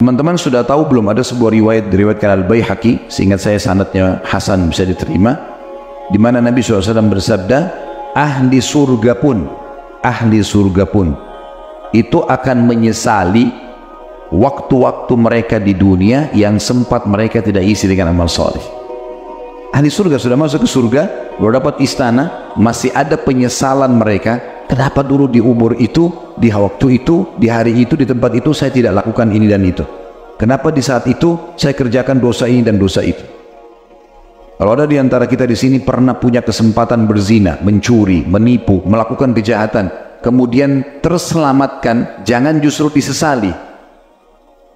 Teman-teman sudah tahu belum, ada sebuah riwayat diriwayatkan Al-Baihaqi, seingat saya sanadnya hasan, bisa diterima, di mana Nabi SAW bersabda, ahli surga pun itu akan menyesali waktu-waktu mereka di dunia yang sempat mereka tidak isi dengan amal soleh. Ahli surga sudah masuk ke surga, baru dapat istana, masih ada penyesalan mereka. Kenapa dulu di umur itu, di waktu itu, di hari itu, di tempat itu saya tidak lakukan ini dan itu? Kenapa di saat itu saya kerjakan dosa ini dan dosa itu? Kalau ada di antara kita di sini pernah punya kesempatan berzina, mencuri, menipu, melakukan kejahatan, kemudian terselamatkan, jangan justru disesali.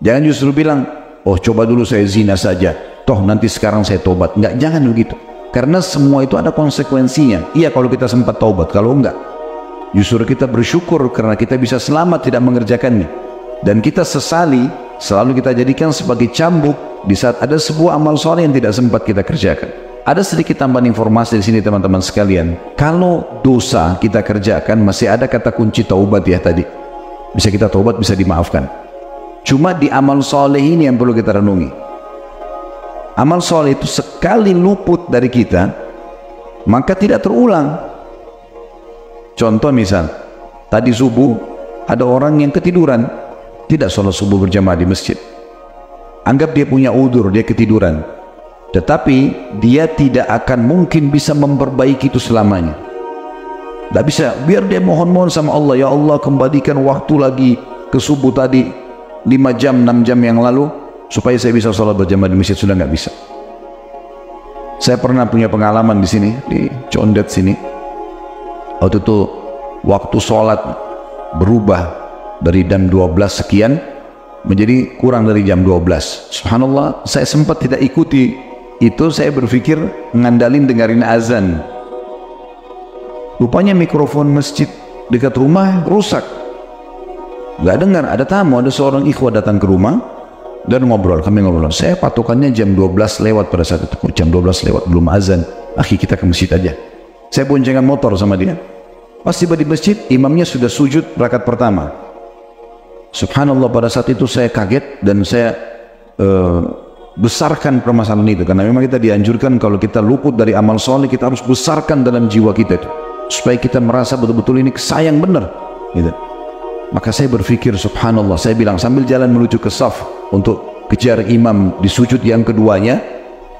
Jangan justru bilang, oh coba dulu saya zina saja, toh nanti sekarang saya tobat. Enggak, jangan begitu. Karena semua itu ada konsekuensinya. Iya kalau kita sempat taubat, kalau enggak, justru kita bersyukur karena kita bisa selamat tidak mengerjakannya. Dan kita sesali, selalu kita jadikan sebagai cambuk di saat ada sebuah amal soleh yang tidak sempat kita kerjakan. Ada sedikit tambahan informasi di sini teman-teman sekalian. Kalau dosa kita kerjakan, masih ada kata kunci taubat ya tadi. Bisa kita taubat, bisa dimaafkan. Cuma di amal soleh ini yang perlu kita renungi. Amal soleh itu sekali luput dari kita, maka tidak terulang. Contoh misal, tadi subuh ada orang yang ketiduran, tidak sholat subuh berjamaah di masjid. Anggap dia punya udzur, dia ketiduran. Tetapi dia tidak akan mungkin bisa memperbaiki itu selamanya. Tidak bisa, biar dia mohon-mohon sama Allah, ya Allah kembalikan waktu lagi ke subuh tadi 5 jam, 6 jam yang lalu, supaya saya bisa sholat berjamaah di masjid. Sudah nggak bisa. Saya pernah punya pengalaman di sini, di Condet sini. Waktu itu waktu sholat berubah dari jam 12 sekian menjadi kurang dari jam 12. Subhanallah, saya sempat tidak ikuti itu. Saya berpikir ngandalin dengerin azan. Rupanya mikrofon masjid dekat rumah rusak, nggak dengar. Ada tamu, ada seorang ikhwah datang ke rumah dan kami ngobrol. Saya patokannya jam 12 lewat pada saat itu. Jam 12 lewat, belum azan. Akhi, kita ke masjid aja. Saya boncengan motor sama dia. Pas tiba di masjid, imamnya sudah sujud rakaat pertama. Subhanallah, pada saat itu saya kaget dan saya besarkan permasalahan itu. Karena memang kita dianjurkan kalau kita luput dari amal soleh, kita harus besarkan dalam jiwa kita itu, supaya kita merasa betul-betul ini sayang benar gitu. Maka saya berpikir, subhanallah, saya bilang sambil jalan menuju ke saf untuk kejar imam di sujud yang keduanya,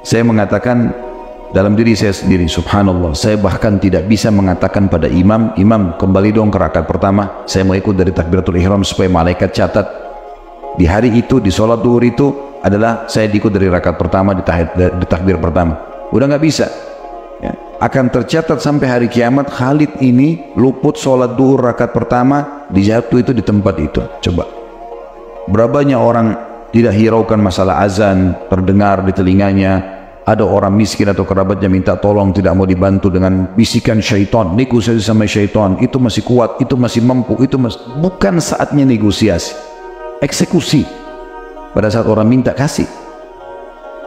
saya mengatakan dalam diri saya sendiri, subhanallah, saya bahkan tidak bisa mengatakan pada imam, imam kembali dong ke rakaat pertama, saya mau ikut dari takbiratul ihram supaya malaikat catat di hari itu, di sholat duhur itu adalah saya diikut dari rakaat pertama, di takbir pertama. Udah nggak bisa ya. Akan tercatat sampai hari kiamat, Khalid ini luput sholat duhur rakaat pertama di jatuh itu di tempat itu. Coba berapa banyak orang tidak hiraukan masalah azan, terdengar di telinganya. Ada orang miskin atau kerabatnya minta tolong, tidak mau dibantu dengan bisikan syaitan, negosiasi sama syaitan, itu masih kuat, itu masih mampu, itu masih. Bukan saatnya negosiasi, eksekusi. Pada saat orang minta, kasih.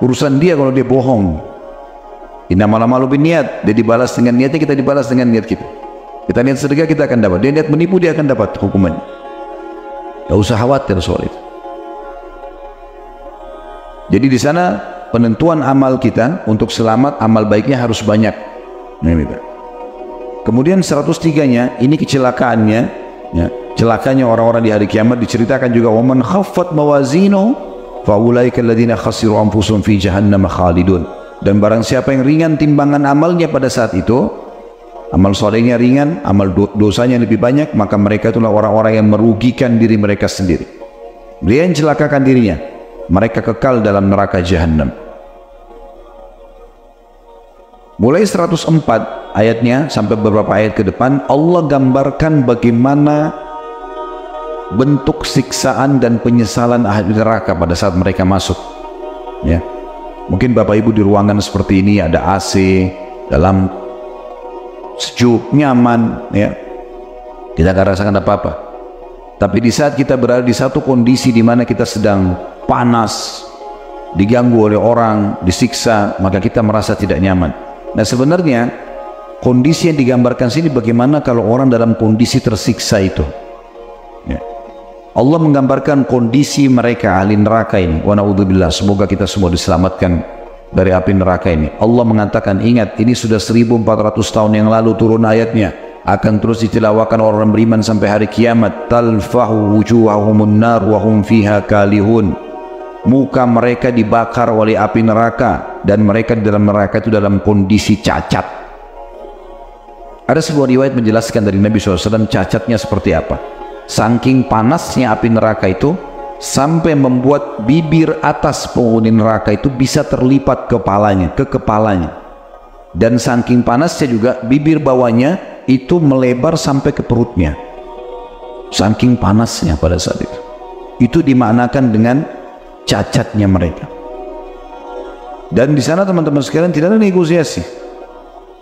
Urusan dia kalau dia bohong. Innamal a'malu binniyat, dia dibalas dengan niatnya, kita dibalas dengan niat kita. Kita niat sedekah, kita akan dapat. Dia niat menipu, dia akan dapat hukumannya. Gak usah khawatir soal itu. Jadi di sana penentuan amal kita untuk selamat, amal baiknya harus banyak. Kemudian 103-nya, ini kecelakaannya ya, celakanya orang-orang di hari kiamat diceritakan juga, waman khaffat mawazinu faulaika alladziina khasiru anfusahum fi jahannam khalidun. Dan barang siapa yang ringan timbangan amalnya pada saat itu, amal solehnya ringan, amal dosanya lebih banyak, maka mereka itulah orang-orang yang merugikan diri mereka sendiri. Dia yang celakakan dirinya, mereka kekal dalam neraka jahannam. Mulai 104 ayatnya sampai beberapa ayat ke depan, Allah gambarkan bagaimana bentuk siksaan dan penyesalan ahli neraka pada saat mereka masuk ya. Mungkin Bapak Ibu di ruangan seperti ini ada AC, dalam sejuk, nyaman ya, kita gak rasakan apa-apa. Tapi di saat kita berada di satu kondisi di mana kita sedang panas, diganggu oleh orang, disiksa, maka kita merasa tidak nyaman. Nah sebenarnya kondisi yang digambarkan sini bagaimana kalau orang dalam kondisi tersiksa itu ya. Allah menggambarkan kondisi mereka ahli neraka ini. Wa na'udzubillah, semoga kita semua diselamatkan dari api neraka ini. Allah mengatakan, ingat, ini sudah 1400 tahun yang lalu turun ayatnya, akan terus ditilawakan orang beriman sampai hari kiamat. Talfahu wujuhahumun nar wa hum fiha kalihun. Muka mereka dibakar oleh api neraka dan mereka di dalam neraka itu dalam kondisi cacat. Ada sebuah riwayat menjelaskan dari Nabi SAW cacatnya seperti apa. Saking panasnya api neraka itu sampai membuat bibir atas penghuni neraka itu bisa terlipat ke kepalanya. Dan saking panasnya juga bibir bawahnya itu melebar sampai ke perutnya. Saking panasnya pada saat itu. Itu dimaknakan dengan cacatnya mereka. Dan di sana teman-teman sekalian tidak ada negosiasi.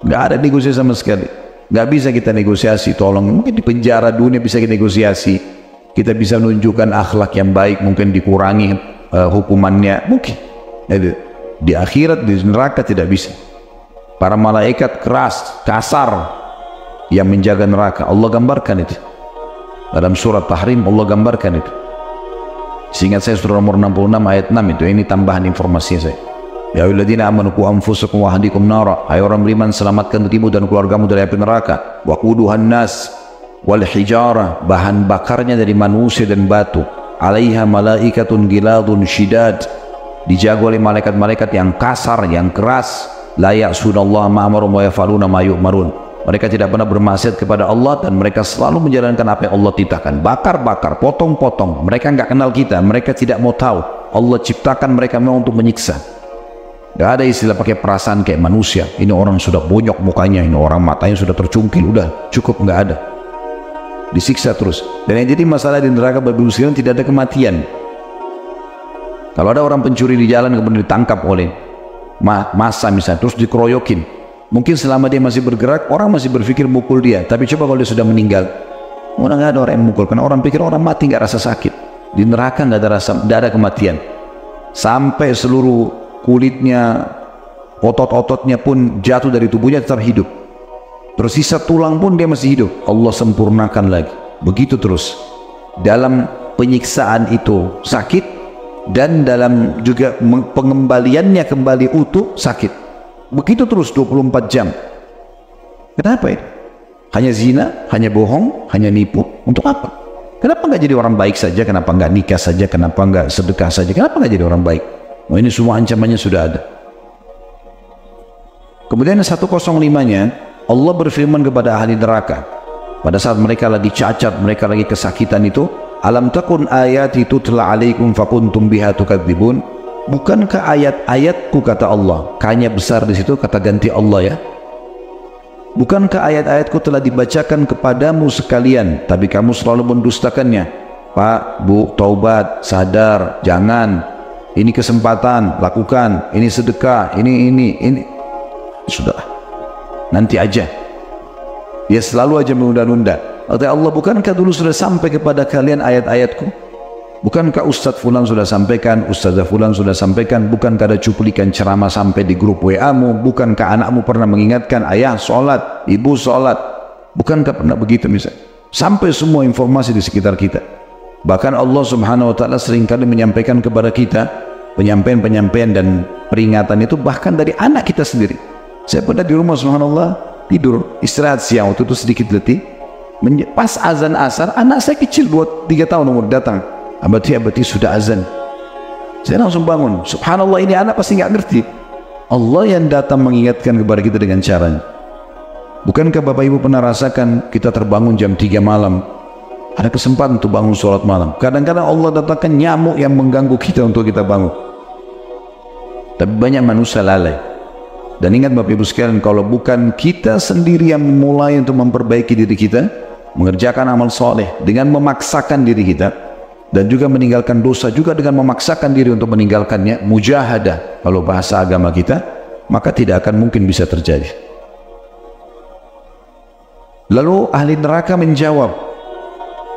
Nggak ada negosiasi sama sekali. Nggak bisa kita negosiasi, tolong. Mungkin di penjara dunia bisa kita negosiasi. Kita bisa menunjukkan akhlak yang baik, mungkin dikurangi hukumannya. Mungkin. Di akhirat, di neraka tidak bisa. Para malaikat keras, kasar yang menjaga neraka. Allah gambarkan itu. Dalam surat Tahrim Allah gambarkan itu. Seingat saya surah nomor 66 ayat 6 itu. Ini tambahan informasi saya. Ya ayyuhalladzina amanu qu anfusakum wa ahlikum nara. Hai orang beriman, selamatkan dirimu dan keluargamu dari api neraka. Waquduhan nas wal hijarah, bahan bakarnya dari manusia dan batu. Alaiha malaikatun giladun syidad, dijaga oleh malaikat-malaikat yang kasar, yang keras. La ya'sunallaha ma amarum wa yaf'aluna ma yu'marun. Mereka tidak pernah bermaksiat kepada Allah dan mereka selalu menjalankan apa yang Allah titahkan. Bakar-bakar, potong-potong. Mereka nggak kenal kita, mereka tidak mau tahu. Allah ciptakan mereka memang untuk menyiksa. Gak ada istilah pakai perasaan kayak manusia. Ini orang sudah bonyok mukanya, ini orang matanya sudah tercungkil, udah cukup, nggak ada. Disiksa terus. Dan yang jadi masalah di neraka Bapak Ibu sekalian, tidak ada kematian. Kalau ada orang pencuri di jalan kemudian ditangkap oleh massa misalnya, terus dikeroyokin, mungkin selama dia masih bergerak orang masih berpikir mukul dia. Tapi coba kalau dia sudah meninggal, nggak ada orang yang mukul, karena orang pikir orang mati nggak rasa sakit. Di neraka nggak ada rasa, nggak ada kematian. Sampai seluruh kulitnya, otot-ototnya pun jatuh dari tubuhnya tetap hidup. Tersisa tulang pun dia masih hidup. Allah sempurnakan lagi. Begitu terus. Dalam penyiksaan itu sakit, dan dalam juga pengembaliannya kembali utuh sakit. Begitu terus 24 jam. Kenapa itu? Hanya zina, hanya bohong, hanya nipu. Untuk apa? Kenapa nggak jadi orang baik saja? Kenapa nggak nikah saja? Kenapa nggak sedekah saja? Kenapa nggak jadi orang baik? Oh, ini semua ancamannya sudah ada. Kemudian 105-nya Allah berfirman kepada ahli neraka pada saat mereka lagi cacat, mereka lagi kesakitan itu, alam takun ayati tutla alaikum fakuntum biha tukadzibun. Bukankah ayat-ayatku, kata Allah, kanya besar di situ kata ganti Allah ya. Bukankah ayat-ayatku telah dibacakan kepadamu sekalian, tapi kamu selalu mendustakannya. Pak, Bu, taubat, sadar, jangan. Ini kesempatan, lakukan. Ini sedekah, ini. Sudah, nanti aja. Dia selalu aja menunda-nunda. Kata Allah, bukankah dulu sudah sampai kepada kalian ayat-ayatku? Bukankah Ustadz Fulan sudah sampaikan, Ustazah Fulan sudah sampaikan? Bukankah ada cuplikan ceramah sampai di grup WA-mu? Bukankah anakmu pernah mengingatkan, ayah sholat, ibu sholat? Bukankah pernah begitu misalnya? Sampai semua informasi di sekitar kita. Bahkan Allah Subhanahu wa ta'ala seringkali menyampaikan kepada kita penyampaian-penyampaian dan peringatan itu bahkan dari anak kita sendiri. Saya pernah di rumah, subhanallah, tidur, istirahat siang, waktu itu sedikit letih. Pas azan asar, anak saya kecil 2-3 tahun umur datang. Abati sudah azan. Saya langsung bangun. Subhanallah, ini anak pasti nggak ngerti. Allah yang datang mengingatkan kepada kita dengan caranya. Bukankah Bapak Ibu pernah rasakan kita terbangun jam 3 malam? Ada kesempatan untuk bangun sholat malam. Kadang-kadang Allah datangkan nyamuk yang mengganggu kita untuk kita bangun. Tapi banyak manusia lalai. Dan ingat Bapak Ibu sekalian, kalau bukan kita sendiri yang memulai untuk memperbaiki diri kita, mengerjakan amal soleh dengan memaksakan diri kita, dan juga meninggalkan dosa juga dengan memaksakan diri untuk meninggalkannya, mujahadah kalau bahasa agama kita, maka tidak akan mungkin bisa terjadi. Lalu ahli neraka menjawab.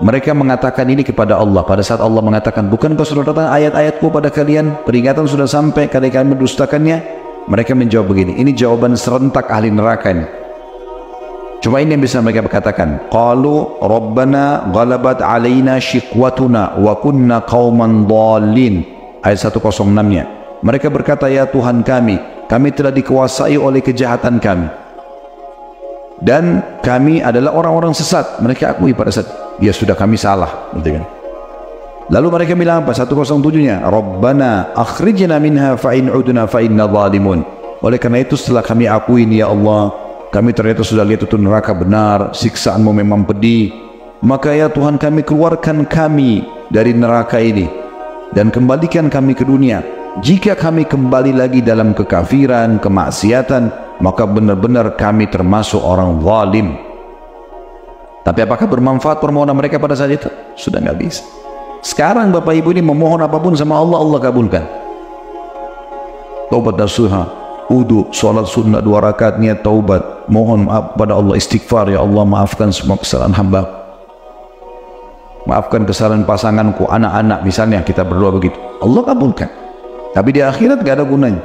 Mereka mengatakan ini kepada Allah pada saat Allah mengatakan, bukankah sudah datang ayat-ayatku pada kalian, peringatan sudah sampai, kalian mendustakannya? Mereka menjawab begini, ini jawaban serentak ahli neraka ini. Cuma ini yang bisa mereka katakan. Qalu Rabbana ghalabat alaina shiqwatuna wa kunna qauman dhalin. Ayat 106-nya. Mereka berkata, ya Tuhan kami telah dikuasai oleh kejahatan kami. Dan kami adalah orang-orang sesat. Mereka akui pada saat, ya sudah kami salah. Gitu kan. Lalu mereka bilang apa? 107-nya. Rabbana akhrijna minha fa'in udna fa'inna zalimun. Oleh karena itu setelah kami akui, ya Allah, kami ternyata sudah lihat itu neraka benar, siksaanmu memang pedih, maka ya Tuhan kami, keluarkan kami dari neraka ini dan kembalikan kami ke dunia. Jika kami kembali lagi dalam kekafiran, kemaksiatan, maka benar-benar kami termasuk orang zalim. Tapi apakah bermanfaat permohonan mereka pada saat itu? Sudah nggak bisa. Sekarang Bapak Ibu ini memohon apapun sama Allah, Allah kabulkan. Taubat nasuha, wudu, sholat sunnah 2 rakaat, niat taubat, mohon maaf pada Allah, istighfar, ya Allah maafkan semua kesalahan hamba, maafkan kesalahan pasanganku, anak-anak, misalnya kita berdoa begitu, Allah kabulkan. Tapi di akhirat gak ada gunanya.